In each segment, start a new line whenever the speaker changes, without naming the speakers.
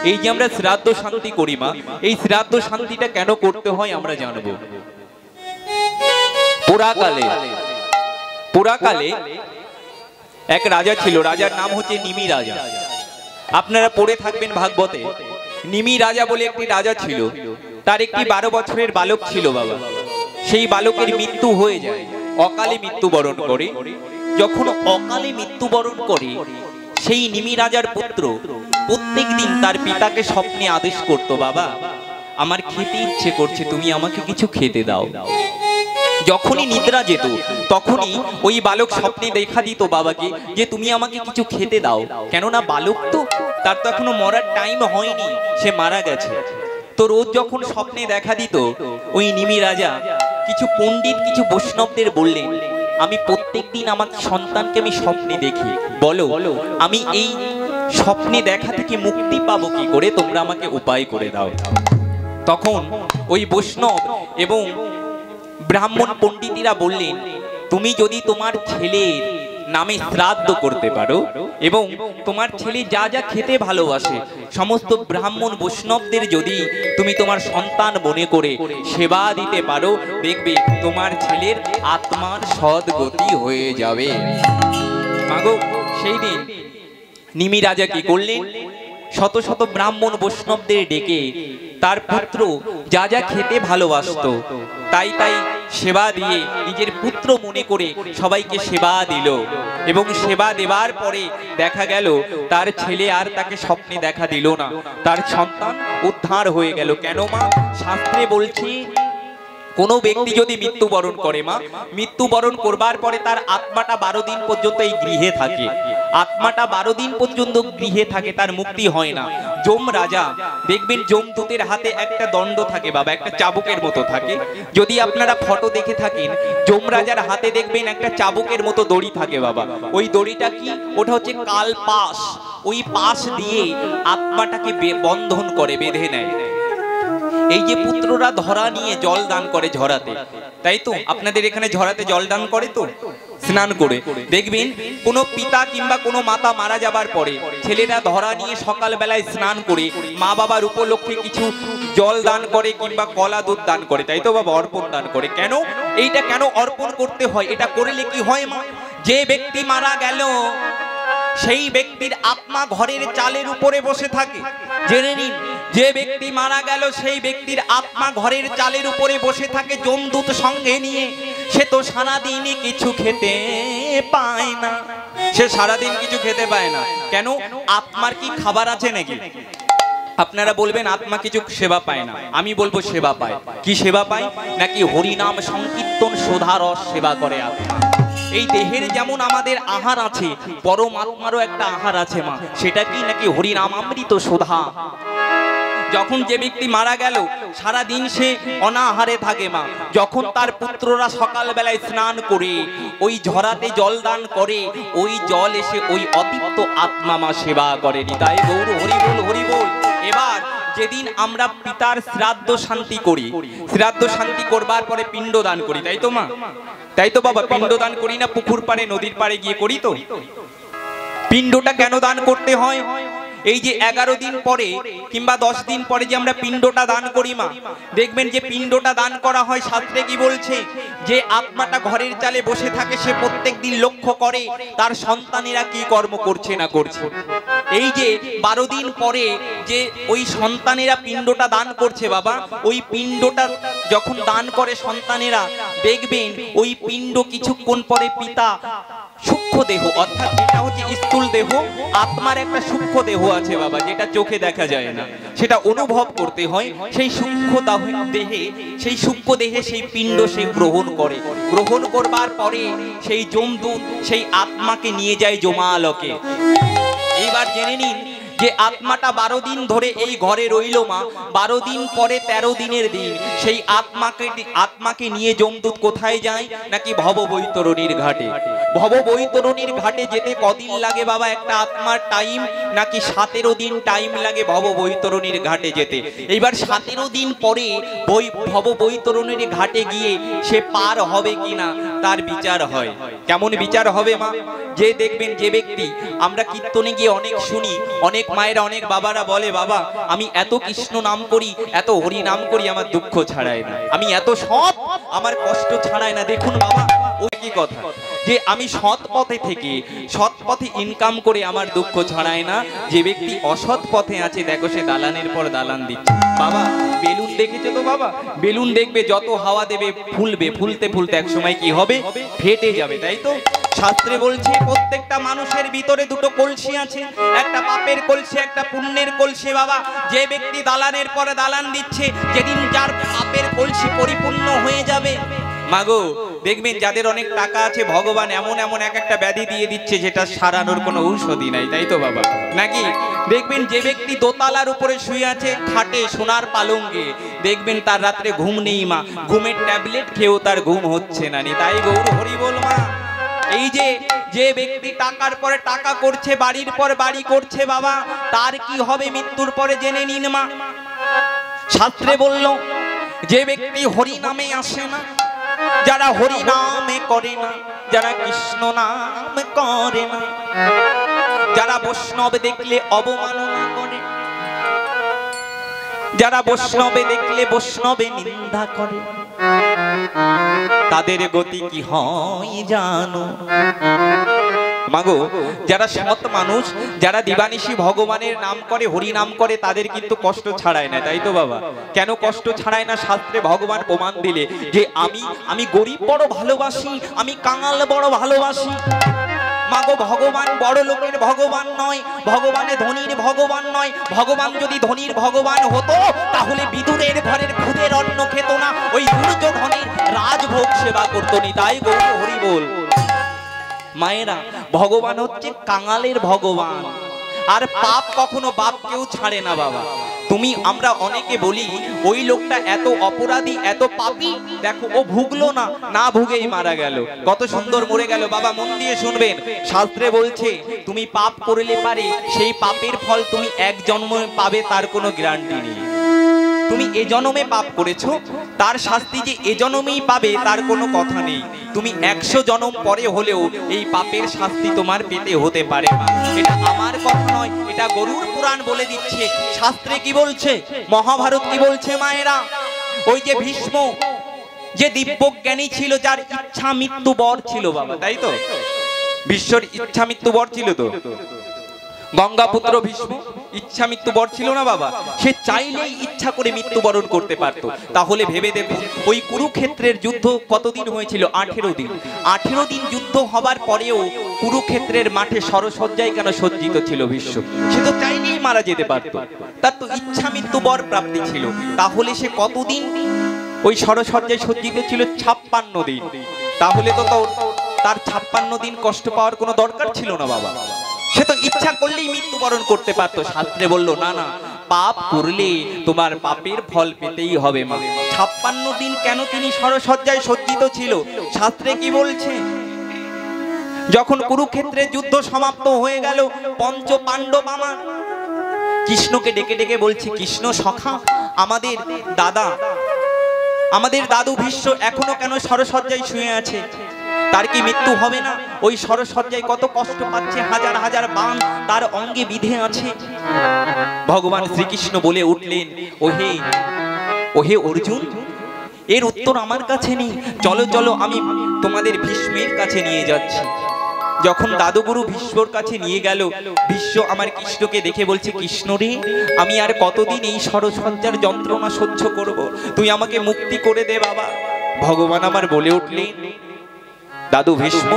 এই যে আমরা শ্রাদ্ধ শান্তি করি মা, এই শ্রাদ্ধ শান্তিটা কেন করতে হয় আমরা জানবো। পুরাকালে এক রাজা ছিল, রাজার নাম হচ্ছে নিমি রাজা। আপনারা পড়ে থাকবেন ভাগবতে। নিমি রাজা বলে একটি রাজা ছিল, তার একটি 12 বছরের বালক ছিল বাবা। সেই বালকের মৃত্যু হয়ে যায়, অকালে মৃত্যুবরণ করে। যখন অকালে মৃত্যুবরণ করে, সেই নিমি রাজার পুত্র প্রত্যেক দিন তার পিতাকে স্বপ্নে আদেশ করত, বাবা আমার খেতে ইচ্ছে করছে, তুমি আমাকে কিছু খেতে দাও। যখনই নিদ্রা যেত তখনই ওই বালক স্বপ্নে দেখা দিত বাবাকে যে তুমি আমাকে কিছু খেতে দাও, কেননা বালক তো, তার তো এখনো মরার টাইম হয়নি, সে মারা গেছে। তো রোজ যখন স্বপ্নে দেখা দিত, ওই নিমি রাজা কিছু পণ্ডিত, কিছু বৈষ্ণবদের বললেন, আমি প্রত্যেকদিন আমার সন্তানকে আমি স্বপ্নে দেখি, বলো আমি এই স্বপ্নে দেখা থেকে মুক্তি পাবো কি করে, তোমরা আমাকে উপায় করে দাও। তখন ওই বৈষ্ণব এবং ব্রাহ্মণ পণ্ডিতেরা বললেন, তুমি যদি তোমার ছেলের নামে শ্রাদ্ধ করতে পারো এবং তোমার ছেলে যা যা খেতে ভালোবাসে সমস্ত ব্রাহ্মণ বৈষ্ণবদের যদি তুমি তোমার সন্তান মনে করে সেবা দিতে পারো, দেখবে তোমার ছেলের আত্মার সদ্গতি হয়ে যাবে। মাগো, সেই দিন নিমি রাজা কি করলেন, শত শত ব্রাহ্মণ বৈষ্ণবদের ডেকে তার পুত্র যা যা খেতে ভালোবাসতো তাই তাই সেবা দিয়ে নিজের পুত্র মনে করে সবাইকে সেবা দিল। এবং সেবা দেওয়ার পরে দেখা গেল তার ছেলে আর তাকে স্বপ্নে দেখা দিল না, তার সন্তান উদ্ধার হয়ে গেল। কেন মা? শাস্ত্রে বলছি, কোনো ব্যক্তি যদি মৃত্যুবরণ করে মা, মৃত্যুবরণ করবার পরে তার আত্মাটা 12 দিন পর্যন্ত এই গৃহে থাকে, আত্মাটা 12 দিন পর্যন্ত গৃহে থাকে, তার মুক্তি হয় না। যম রাজা দেখবেন যমদূতের হাতে একটা দণ্ড থাকে বাবা, একটা চাবুকের মতো থাকে। যদি আপনারা ফটো দেখে থাকেন, যম রাজার হাতে দেখবেন একটা চাবুকের মতো দড়ি থাকে বাবা। ওই দড়িটা কি? ওটা হচ্ছে কাল পাশ। ওই পাশ দিয়ে আত্মাটাকে বন্ধন করে, বেঁধে নেয়। এই যে পুত্ররা ধরা নিয়ে জল দান করে ঝরাতে, তাই তো আপনাদের এখানে ঝরাতে জল দান করে তো, স্নান করে দেখবেন কোনো পিতা কিংবা কোনো মাতা মারা যাবার পরে ছেলেরা ধরা নিয়ে সকাল বেলায় স্নান করে মা বাবার উপলক্ষে কিছু জল দান করে কিংবা কলা দুধ দান করে, তাই তো বাবা, অর্পণ দান করে। কেন এইটা কেন অর্পণ করতে হয়? এটা করলে কি হয় মা? যে ব্যক্তি মারা গেল সেই ব্যক্তির আত্মা ঘরের চালের উপরে বসে থাকে। জেনে নিন, যে ব্যক্তি মারা গেল সেই ব্যক্তির আত্মা ঘরের চালের উপরে বসে থাকে যমদূত সঙ্গে নিয়ে। সে তো সারাদিনই কিছু খেতে পায় না, সে সারাদিন কিছু খেতে পায় না। কেন? আত্মার কি খাবার আছে নাকি? আপনারা বলবেন আত্মা কিছু সেবা পায় না, আমি বলবো সেবা পায়। কি সেবা পায়? নাকি হরিনাম সংকীর্তন সোধারস সেবা করে আত্মা। এই দেহের যেমন আমাদের আহার আছে, পরমাত্মারও একটা আহার আছে মা, সেটা কি? নাকি হরিনামামৃত সোধা। যখন যে ব্যক্তি মারা গেল সারা দিন সে অনাহারে থাকে মা, যখন তার পুত্ররা সকাল বেলায় স্নান করে ওই ঝরাতে জল দান করে, ওই জল এসে ওই অতৃপ্ত আত্মা মা সেবা করে। তাই গৌর হরি বল, হরি বল। এবার যেদিন আমরা পিতার শ্রাদ্ধ শান্তি করি, শ্রাদ্ধ শান্তি করবার পরে পিণ্ড দান করি, তাই তো মা, তাই তো বাবা, পিণ্ড দান করি না? পুকুর পাড়ে নদীর পাড়ে গিয়ে করি তো। পিণ্ডটা কেন দান করতে হয়? এই যে 11 দিন পরে কিংবা 10 দিন পরে যে আমরা পিণ্ডটা দান করি মা, দেখবেন যে পিণ্ডটা দান করা হয়, শাস্ত্রে কি বলছে? যে আত্মাটা ঘরের চালে বসে থাকে সে প্রত্যেক দিন লক্ষ্য করে তার সন্তানেরা কি কর্ম করছে না করছে। এই যে 12 দিন পরে যে ওই সন্তানেরা পিণ্ডটা দান করছে বাবা, ওই পিণ্ডটা যখন দান করে সন্তানেরা, দেখবেন ওই পিণ্ড কিছুক্ষণ পরে পিতা সূক্ষ্ম দেহ, অর্থাৎ এটা হচ্ছে স্থূল দেহ, আত্মার একটা সূক্ষ্ম দেহ আছে বাবা, যেটা চোখে দেখা যায় না, সেটা অনুভব করতে হয়। সেই সূক্ষ্ম দেহে, সেই সূক্ষ্ম দেহে সেই পিণ্ড সে গ্রহণ করে। গ্রহণ করবার পরে সেই যমদূত সেই আত্মাকে নিয়ে যায় যমালোকে। এইবার জেনে নিন যে আত্মাটা 12 দিন ধরে এই ঘরে রইল মা, 12 দিন পরে 13 দিনের দিন সেই আত্মাকে নিয়ে যমদূত কোথায় যায়? নাকি ভব বৈতরণীর ঘাটে। ভব বৈতরণীর ঘাটে যেতে কদিন লাগে বাবা একটা আত্মার টাইম? নাকি 17 দিন টাইম লাগে ভব বৈতরণীর ঘাটে যেতে। এইবার 17 দিন পরে ভব বৈতরণীর ঘাটে গিয়ে সে পার হবে কিনা, তার বিচার হয়। কেমন বিচার হবে মা? যে দেখবেন যে ব্যক্তি, আমরা কীর্তনে গিয়ে অনেক শুনি, অনেক মায়েরা অনেক বাবারা বলে, বাবা আমি এত কৃষ্ণ নাম করি, এত হরি নাম করি, আমার দুঃখ ছাড়ায় না, আমি এত সৎ, আমার কষ্ট ছাড়ায় না। দেখুন বাবা, ওই কি কথা যে আমি সৎ পথে থেকে সৎ পথে ইনকাম করে আমার দুঃখ ছড়ায় না। যে ব্যক্তি অসৎ পথে আছে, দেখো সে দালানের পর দালান দিচ্ছে। বাবা বেলুন দেখেছো তো বাবা, বেলুন দেখবে যত হাওয়া দেবে ফুলবে, ফুলতে ফুলতে এক সময় কি হবে, ফেটে যাবে, তাই তো? শাস্ত্রে বলছে প্রত্যেকটা মানুষের ভিতরে দুটো কলসি আছে, একটা পাপের কলসি, একটা পুণ্যের কলসি। বাবা যে ব্যক্তি দালানের পরে দালান দিচ্ছে, যেদিন যার পাপের কলসি পরিপূর্ণ হয়ে যাবে, মাগো দেখবেন যাদের অনেক টাকা আছে, ভগবান এমন এমন এক একটা ব্যাধি দিয়ে দিচ্ছে যেটা সারানোর কোনো ঔষধই নাই, তাই তো বাবা? নাকি দেখবেন যে ব্যক্তি দোতলার উপরে শুয়ে আছে খাটে সোনার পালঙ্কে, দেখবেন তার রাত্রে ঘুম নেই মা, ঘুমের ট্যাবলেট খেয়েও তার ঘুম হচ্ছে না। তাই গৌর হরি বল মা। এই যে ব্যক্তি টাকার পরে টাকা করছে, বাড়ির পর বাড়ি করছে, বাবা তার কি হবে মৃত্যুর পরে জেনে নিন মা। শাস্ত্রে বলল যে ব্যক্তি হরি নামে আসে না, যারা হরি নামে করে না, যারা কৃষ্ণ নাম করে না, যারা বৈষ্ণব দেখলে অবমাননা করে, যারা বৈষ্ণবে দেখলে বৈষ্ণবে নিন্দা করে, তাদের গতি কি হয় জানো? মাগো যারা সৎ মানুষ, যারা দিবানিশি ভগবানের নাম করে, হরি নাম করে, তাদের কিন্তু কষ্ট ছাড়ায় না, তাই তো বাবা? কেন কষ্ট ছাড়ায় না? শাস্ত্রে ভগবান প্রমাণ দিলে যে আমি গরিব বড় ভালোবাসি, আমি কাঙাল বড় ভালোবাসি। মাগো ভগবান বড় লোকের ভগবান নয়, ভগবানে ধনীর ভগবান নয়। ভগবান যদি ধনীর ভগবান হতো তাহলে বিদুরের ঘরের খুদের অন্ন খেত না, ওই দুর্যোধনের রাজভোগ সেবা করতো নি। তাই গৌর হরি বল। মায়েরা ভগবান হচ্ছে কাঙালের ভগবান, আর পাপ কখনো বাপকেও ছাড়ে না বাবা। আমরা অনেকে বলি ওই লোকটা এত অপরাধী, এত পাপী, দেখো ও ভুগলো না, না ভুগেই মারা গেল, কত সুন্দর মরে গেল। বাবা মন দিয়ে শুনবেন, শাস্ত্রে বলছে তুমি পাপ করলে পারে সেই পাপের ফল তুমি এক জন্মে পাবে, তার কোনো গ্যারান্টি নেই। তুমি এ জন্মে পাপ করেছো, তার শাস্তি যে এ জন্মেই পাবে তার কোনো কথা নেই। তুমি 100 জন্ম পরে হলেও এই পাপের শাস্তি তোমার পেতে হতে পারে না। এটা আমার কথা নয়, এটা গরুড় পুরাণ বলে দিচ্ছে। শাস্ত্রে কি বলছে, মহাভারত কি বলছে মায়েরা? ওই যে ভীষ্ম, যে দিব্যজ্ঞানী ছিল, যার ইচ্ছা মৃত্যু বর ছিল বাবা, তাই তো? ভীষ্মর ইচ্ছা মৃত্যু বর ছিল তো? গঙ্গাপুত্র ভীষ্ম ইচ্ছা মৃত্যু বর ছিল না বাবা? সে চাইলেই ইচ্ছা করে মৃত্যুবরণ করতে পারত। তাহলে ভেবে দেখুন, ওই কুরুক্ষেত্রের যুদ্ধ কতদিন হয়েছিল? 18 দিন। 18 দিন যুদ্ধ হবার পরেও কুরুক্ষেত্রের মাঠে সরসজ্জায় কেন সজ্জিত ছিল ভীষ্ম? সে তো চাইলেই মারা যেতে পারত, তার তো ইচ্ছা মৃত্যু বর প্রাপ্তি ছিল। তাহলে সে কতদিন ওই সরসজ্জায় সজ্জিত ছিল? 56 দিন। তাহলে তো তার 56 দিন কষ্ট পাওয়ার কোনো দরকার ছিল না বাবা। সে তো ইচ্ছা করলেই মৃত্যুবরণ করতে পারতো। শাস্ত্রে বলল না না, পাপ করলে তোমার পাপের ফল পেতেই হবে মা। 56 দিন কেন তিনি সরসজ্জায় সজ্জিত ছিল? শাস্ত্রে কি বলছে? যখন কুরুক্ষেত্রের যুদ্ধ সমাপ্ত হয়ে গেল, পঞ্চ পাণ্ডব আমার কৃষ্ণকে ডেকে ডেকে বলছে, কৃষ্ণ সখা, আমাদের দাদু ভীষ্ম এখনো কেন সরসজ্জায় শুয়ে আছে? তার কি মৃত্যু হবে না? ওই সরসজ্জায় কত কষ্ট পাচ্ছে, হাজার হাজার বাণ তার অঙ্গে বিধে আছে। ভগবান শ্রীকৃষ্ণ বলে উঠলেন, ওহে অর্জুন, এর উত্তর আমার কাছে নেই, চলো চলো আমি তোমাদের ভীষ্মের কাছে নিয়ে যাচ্ছি। যখন দাদুগুরু ভীষ্মর কাছে নিয়ে গেল, ভীষ্ম আমার কৃষ্ণকে দেখে বলছে, কৃষ্ণ রে, আমি আর কতদিন এই সরসজ্জার যন্ত্রণা সহ্য করব? তুই আমাকে মুক্তি করে দে বাবা। ভগবান আমার বলে উঠলেন, দাদু ভীষ্ম,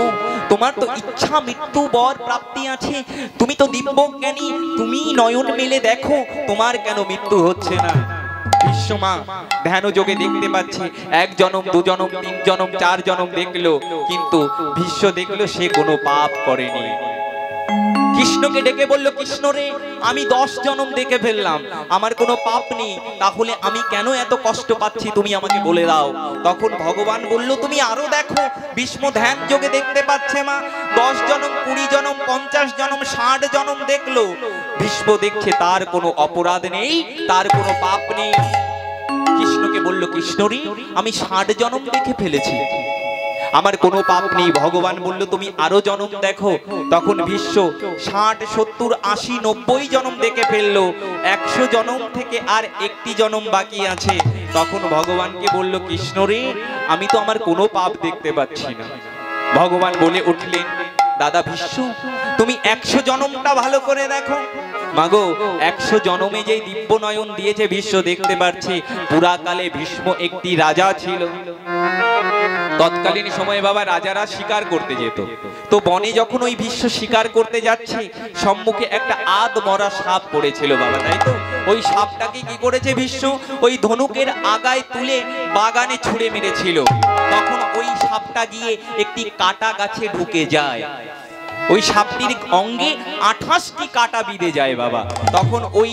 তোমার তো ইচ্ছা মৃত্যু বর প্রাপ্তি আছে, তুমি তো দিব্যজ্ঞানী, তুমি নয়ন মেলে দেখো তোমার কেন মৃত্যু হচ্ছে না। বিশ্বমা ধ্যান যোগে দেখতে পাচ্ছে, 1 জনম 2 জনম 3 জনম 4 জনম দেখলো, কিন্তু ভীষ্ম দেখলো সে কোনো পাপ করেনি। কৃষ্ণকে ডেকে বলল, কৃষ্ণ রে, আমি 10 জনম দেখে ফেললাম, আমার কোনো পাপ নেই, তাহলে আমি কেন এত কষ্ট পাচ্ছি তুমি আমাকে বলে দাও। তখন ভগবান বলল, তুমি আরো দেখো। ভীষ্ম ধ্যান যোগে দেখতে পাচ্ছে মা, 10 জনম 20 জনম 50 জনম 60 জনম দেখলো। ভীষ্ম দেখছে তার কোনো অপরাধ নেই, তার কোনো পাপ নেই। কৃষ্ণকে বলল, কৃষ্ণ রে, আমি 60 জনম দেখে ফেলেছি, আমার কোনো পাপ নেই। ভগবান বলল তুমি আরো জন্ম দেখো। তখন ভীষ্ম 60, 70, 80, 90 জন্ম দেখে ফেললো। 100 জন্ম থেকে আর একটি জন্ম বাকি আছে। তখন ভগবানকে বলল, কৃষ্ণ রে, আমি তো আমার কোনো পাপ দেখতে পাচ্ছি না। ভগবান বলে উঠলেন, দাদা ভীষ্ম, তুমি 100 জন্মটা ভালো করে দেখো। মাগো 100 জন্মে যে দিব্য নয়ন দিয়েছে ভীষ্ম দেখতে পাচ্ছে। পুরাকালে ভীষ্ম একটি রাজা ছিল। তৎকালীন সময়ে বাবা রাজারা শিকার করতে যেত। তো বনে যখন ওই ভীষ্ম শিকার করতে যাচ্ছে, সম্মুখে একটা আদ মরা সাপ পড়েছিল বাবা, তাই তো? ওই সাপটাকে কি করেছে ভীষ্ম, ওই ধনুকের আগায় তুলে বাগানে ছুঁড়ে মেরেছিল। তখন ওই সাপটা গিয়ে একটি কাটা গাছে ঢুকে যায়। ওই সাপটির অঙ্গে 28টি কাটা বিঁধে যায় বাবা। তখন ওই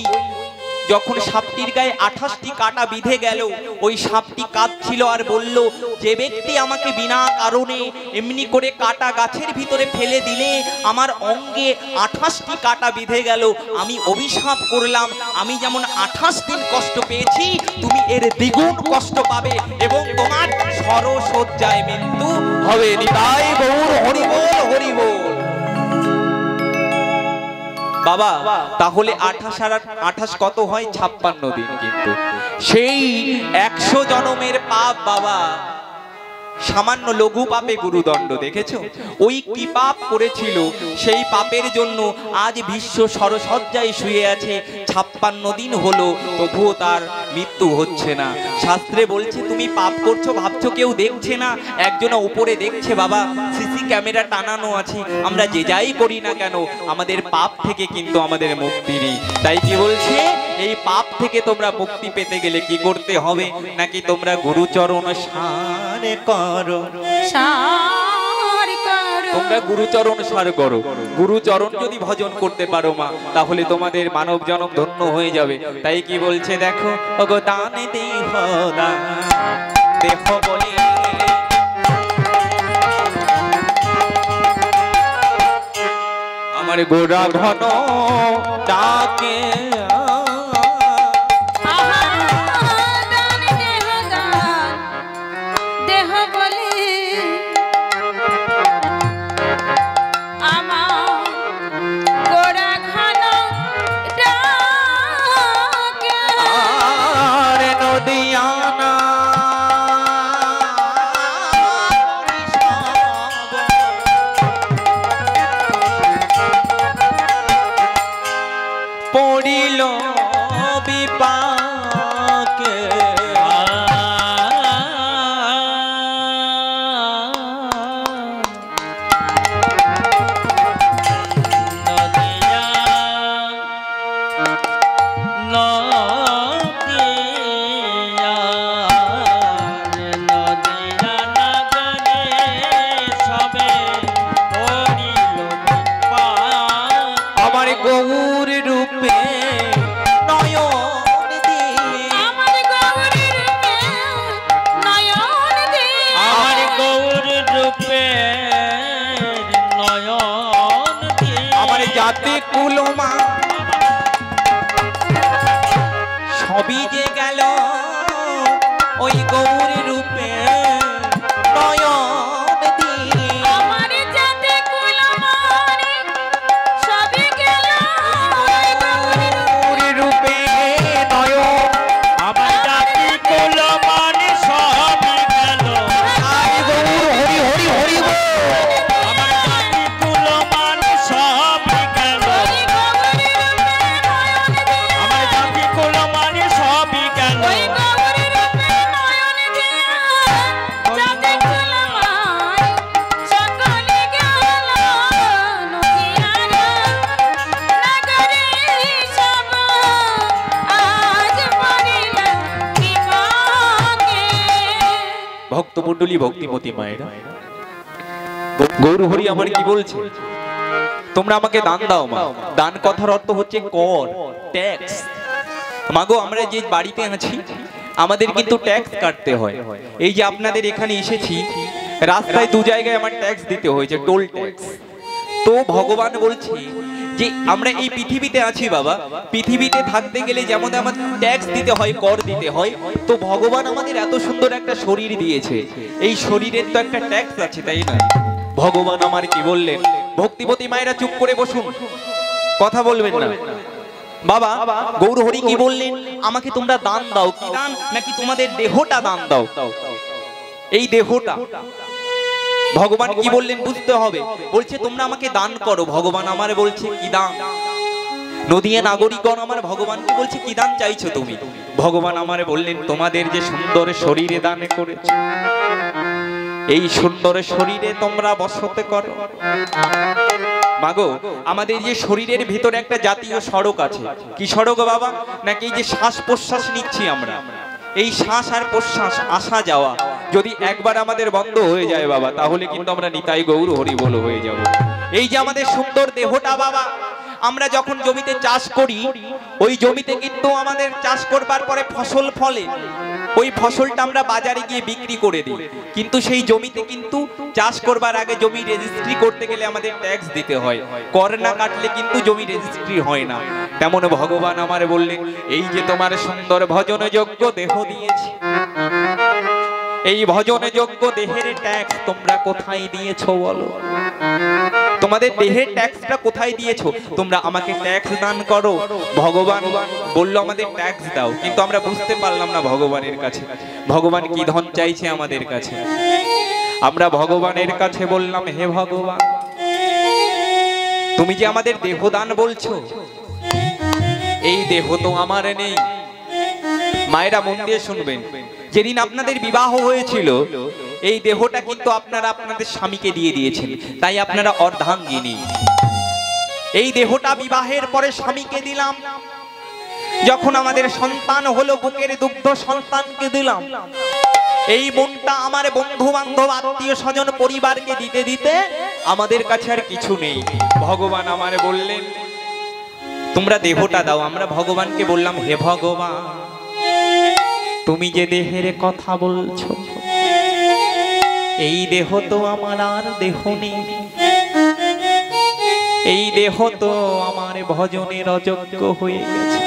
যখন সাপটির গায়ে 28টি কাটা বিঁধে গেল, ওই সাপটি কাঁদছিল আর বলল, যে ব্যক্তি আমাকে বিনা কারণে এমনি করে কাটা গাছের ভিতরে ফেলে দিলে, আমার অঙ্গে 28টি কাটা বিঁধে গেল, আমি অভিশাপ করলাম, আমি যেমন 28 দিন কষ্ট পেয়েছি, তুমি এর দ্বিগুণ কষ্ট পাবে এবং তোমার সরসজ্জায় মৃত্যু হবে। নিতাই গৌর হরি বল, হরি বল। বাবা তাহলে 28 আর 28 কত হয়? 56 দিন। কিন্তু সেই 100 জন্মের পাপ বাবা সামান্য লঘু পাপে গুরুদণ্ড, দেখেছো? ওই কি পাপ করেছিল, সেই পাপের জন্য আজ ভীষ্ম সরসজ্জায় শুয়ে আছে। 56 দিন হলো, তবুও তার মৃত্যু হচ্ছে না। শাস্ত্রে বলছে তুমি পাপ করছো, ভাবছো কেউ দেখছে না। একজন উপরে দেখছে বাবা, সিসি ক্যামেরা টানানো আছে। আমরা যে যাই করি না কেন, আমাদের পাপ থেকে কিন্তু আমাদের মুক্তি নেই। তাই কি বলছে, এই পাপ থেকে তোমরা মুক্তি পেতে গেলে কি করতে হবে, নাকি তোমরা গুরুচরণ সার করো, তোমরা গুরুচরণ সার করো। গুরুচরণ যদি ভজন করতে পারো মা, তাহলে তোমাদের মানব জনম ধন্য হয়ে যাবে। তাই কি বলছে দেখো, ওগো দানে দেহ দান, দেহ বলি আমার গোরা ঘন ডাকে, পড়িল বিপাকে আমার গৌর রূপে জাতি কুলমা সবই যে গেল, ওই গৌর রূপে নয়ন দিয়ে। আমার জাতি কুলমা সবই গেল, ওই গৌর রূপে নয়ন। আমার জাতি কুলমা সবই গেল, আই গৌর হরি হরি হরি বল। আমার জাতি কুলমা সবই গেল, আমার জাতি কুলমা সবই গেল, জাতি কুলমা সকলে গেল নদিয়ানা নগরে সব আজ পড়িল বিপাকে। ভক্তমণ্ডলী, ভক্তিমতী মায়েরা, গৌর হরি আমার কি বলছে, তোমরা আমাকে দান দাও মা। দান কথার অর্থ হচ্ছে কর, ট্যাক্স। মাগো আমরা যে বাড়িতে আছি, আমাদের কিন্তু ট্যাক্স কাটতে হয়। এই যে আপনাদের এখানে এসেছি, রাস্তায় 2 জায়গায় আমার ট্যাক্স দিতে হয়েছে, টোল ট্যাক্স। তো ভগবান বলছে যে আমরা এই পৃথিবীতে আছি বাবা, পৃথিবীতে থাকতে গেলে যেমন আমাদের ট্যাক্স দিতে হয়, কর দিতে হয়, তো ভগবান আমাদের এত সুন্দর একটা শরীর দিয়েছে, এই শরীরের তো একটা ট্যাক্স আছে, তাই না? ভগবান আমার কি বললেন, ভক্তিবতী মায়েরা চুপ করে বসুন, কথা বলবেন না। বাবা গৌর হরি কি বললেন, আমাকে তোমরা দান দাও, কি দান? নাকি তোমাদের দেহটা দান দাও। এই দেহটা ভগবান কি বললেন বুঝতে হবে, বলছে তোমরা আমাকে দান করো। ভগবান আমার বলছে কি দান? নদিয়া নাগরিকগণ আমার ভগবানকে বলছে কি দান চাইছো তুমি? ভগবান আমারে বললেন তোমাদের যে সুন্দর শরীরে দান করেছো, এই সুন্দর শরীরে তোমরা বসতে করো। মাগো আমাদের যে শরীরের ভিতরে একটা জাতীয় সড়ক আছে, কি সড়ক বাবা? নাকি এই যে শ্বাস প্রশ্বাস নিচ্ছি আমরা, এই শ্বাস আর প্রশ্বাস আসা যাওয়া যদি একবার আমাদের বন্ধ হয়ে যায় বাবা, তাহলে কিন্তু আমরা নিতাই গৌর হরি বল হয়ে যাব। এই যে আমাদের সুন্দর দেহটা বাবা, আমরা যখন জমিতে চাষ করি, ওই জমিতে কিন্তু আমাদের চাষ করবার পরে ফসল ফলে, ওই ফসলটা আমরা বাজারে গিয়ে বিক্রি করে দিই, কিন্তু সেই জমিতে কিন্তু চাষ করবার আগে জমি রেজিস্ট্রি করতে গেলে আমাদের ট্যাক্স দিতে হয়, কর না কাটলে কিন্তু জমি রেজিস্ট্রি হয় না। তেমন ভগবান আমার বললেন এই যে তোমার সুন্দর ভজনযোগ্য দেহ দিয়েছি, এই ভজনযোগ্য দেহের ট্যাক্স তোমরা কোথায় দিয়েছো বলো? তোমাদের দেহের ট্যাক্সটা কোথায় দিয়েছো? তোমরা আমাকে ট্যাক্স দান করো। ভগবান বললো আমাদের ট্যাক্স দাও, কিন্তু আমরা বুঝতে পারলাম না ভগবানের কাছে ভগবান কি ধন চাইছে আমাদের কাছে। আমরা ভগবানের কাছে বললাম হে ভগবান, তুমি যে আমাদের দেহ দান বলছো, এই দেহ তো আমার নেই। মায়েরা মন দিয়ে শুনবেন, যেদিন আপনাদের বিবাহ হয়েছিল এই দেহটা কিন্তু আপনারা আপনাদের স্বামীকে দিয়ে দিয়েছেন, তাই আপনারা অর্ধাঙ্গিনী। এই দেহটা বিবাহের পরে স্বামীকে দিলাম, যখন আমাদের সন্তান হলো বুকের দুগ্ধ সন্তানকে দিলাম। এই মনটা আমার বন্ধু বান্ধব আত্মীয় স্বজন পরিবারকে দিতে দিতে আমাদের কাছে আর কিছু নেই। ভগবান আমারে বললেন তোমরা দেহটা দাও। আমরা ভগবানকে বললাম হে ভগবান, তুমি যে দেহের কথা বলছো, এই দেহ তো আমার আর দেহ নেই, এই দেহ তো আমার ভজনের অযোগ্য হয়ে গেছে,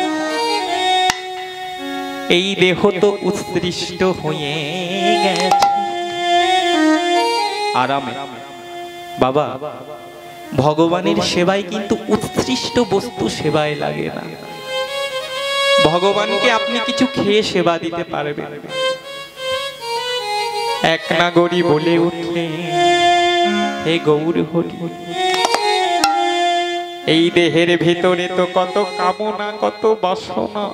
এই দেহ তো উৎসৃষ্ট হয়ে গেছে। আরামে বাবা, ভগবানের সেবায় কিন্তু উৎসৃষ্ট বস্তু সেবায় লাগে না। ভগবানকে আপনি কিছু খেয়ে সেবা দিতে পারবেন। এক নাগরী বলে উঠলে হে গৌর হরি, এই দেহের ভিতরে তো কত কামনা, কত বাসনা,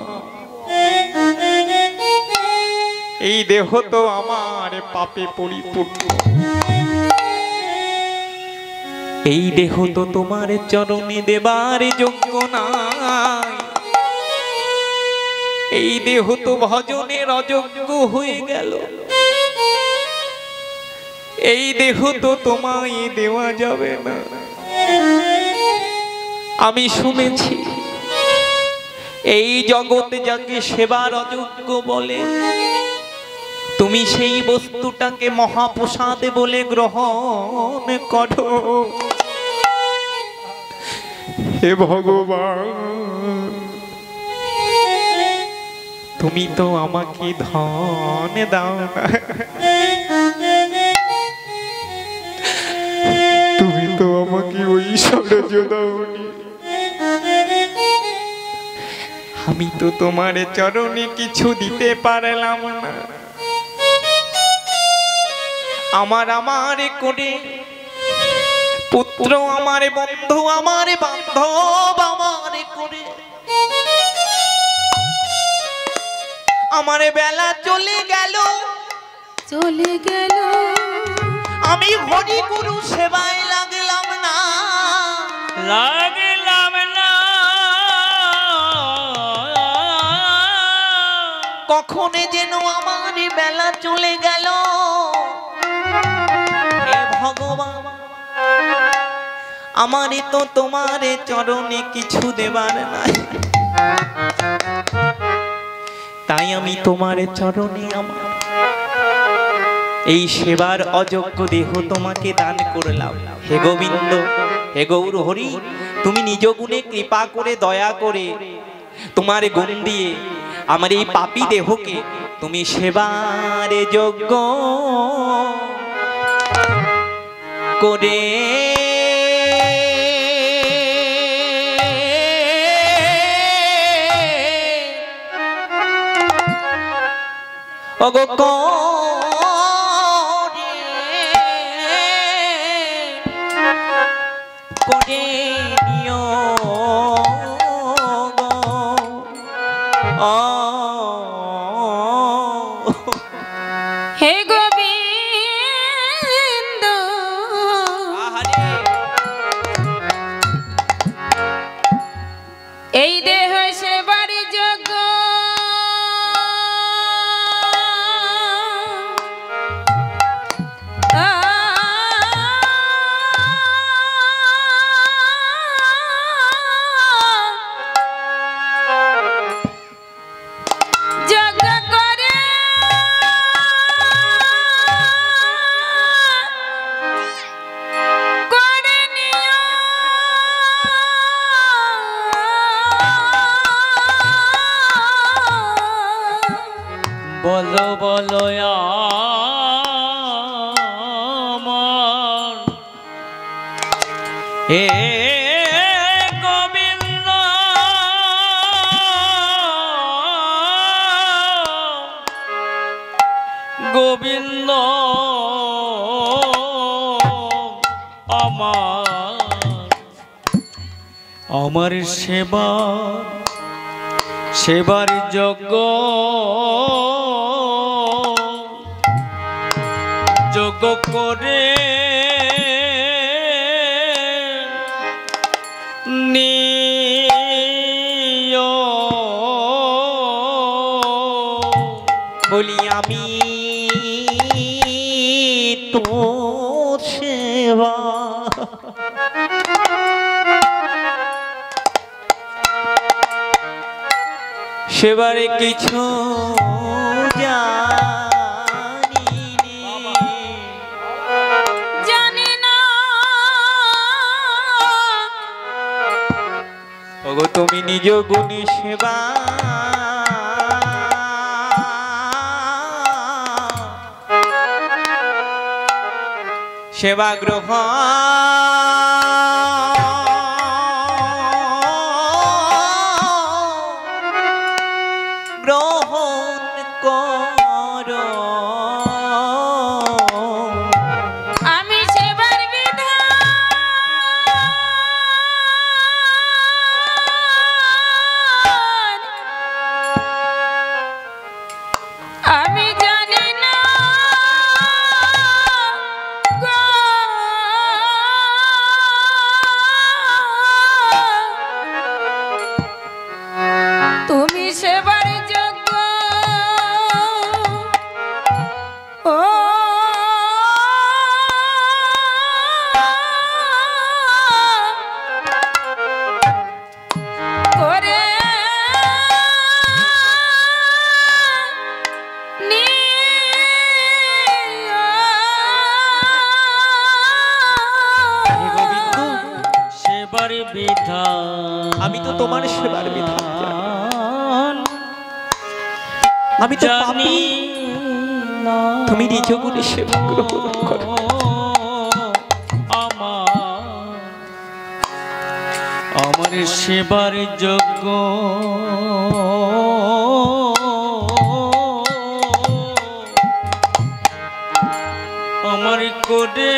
এই দেহ তো আমার পাপে পরিপূর্ণ, এই দেহ তো তোমার চরণে দেবার যোগ্য নাই, এই দেহ তো ভজনের অযোগ্য হয়ে গেল, এই দেহ তো তোমায় দেওয়া যাবে না। আমি শুনেছি এই জগতে যাকে সেবার অযোগ্য বলে, তুমি সেই বস্তুটাকে মহাপ্রসাদ বলে গ্রহণ করো। হে ভগবান, তুমি তো আমাকে ধন দাও না, তুমি তো আমাকে ঐশ্বর্য দাওনি, আমি তো তোমার চরণে কিছু দিতে পারলাম না। আমার করে পুত্র, আমার বন্ধু, আমার বান্ধব, আমার করে আমার বেলা চলে গেল,
চলে গেল,
আমি হরি গুরু সেবায় লাগলাম না, লাগলাম না। কখনে যেন আমার বেলা চলে গেল। হে ভগবান, আমারই তো তোমার চরণে কিছু দেবার নাই, তাই আমি তোমার চরণে আমার এই সেবার অযোগ্য দেহ তোমাকে দান করলাম। হে গোবিন্দ, হে গৌর হরি, তুমি নিজ গুণে কৃপা করে দয়া করে তোমার গুণ দিয়ে আমার এই পাপী দেহকে তুমি সেবারে যোগ্য করে ওগো করে নিও গো।
হে গোবিন্দ এই দেহ সেবার যোগ্য
বলো বলো আমার হে গোবিন্দ গোবিন্দ আমার সেবার যোগ্য করে নিও
বলি আমি তোর সেবা সেবারে কিছু
জানি না
ওগো তুমি নিজ গুণে সেবা সেবা গ্রহণ করো
আমি সেবার বিধান আমি জানি না গো। তুমি সেবার যোগ্য ও করে
সেবার বিধান
আমি তো তোমার সেবার বিধান আমি তো পাপী তুমি নিজ গুণে সেবা গ্রহণ করো
আমার সেবার যোগ্য আমার করে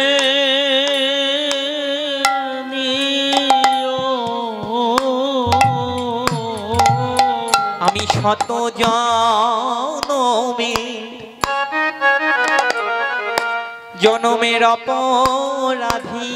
নিও
আমি শত জনমের অপরাধী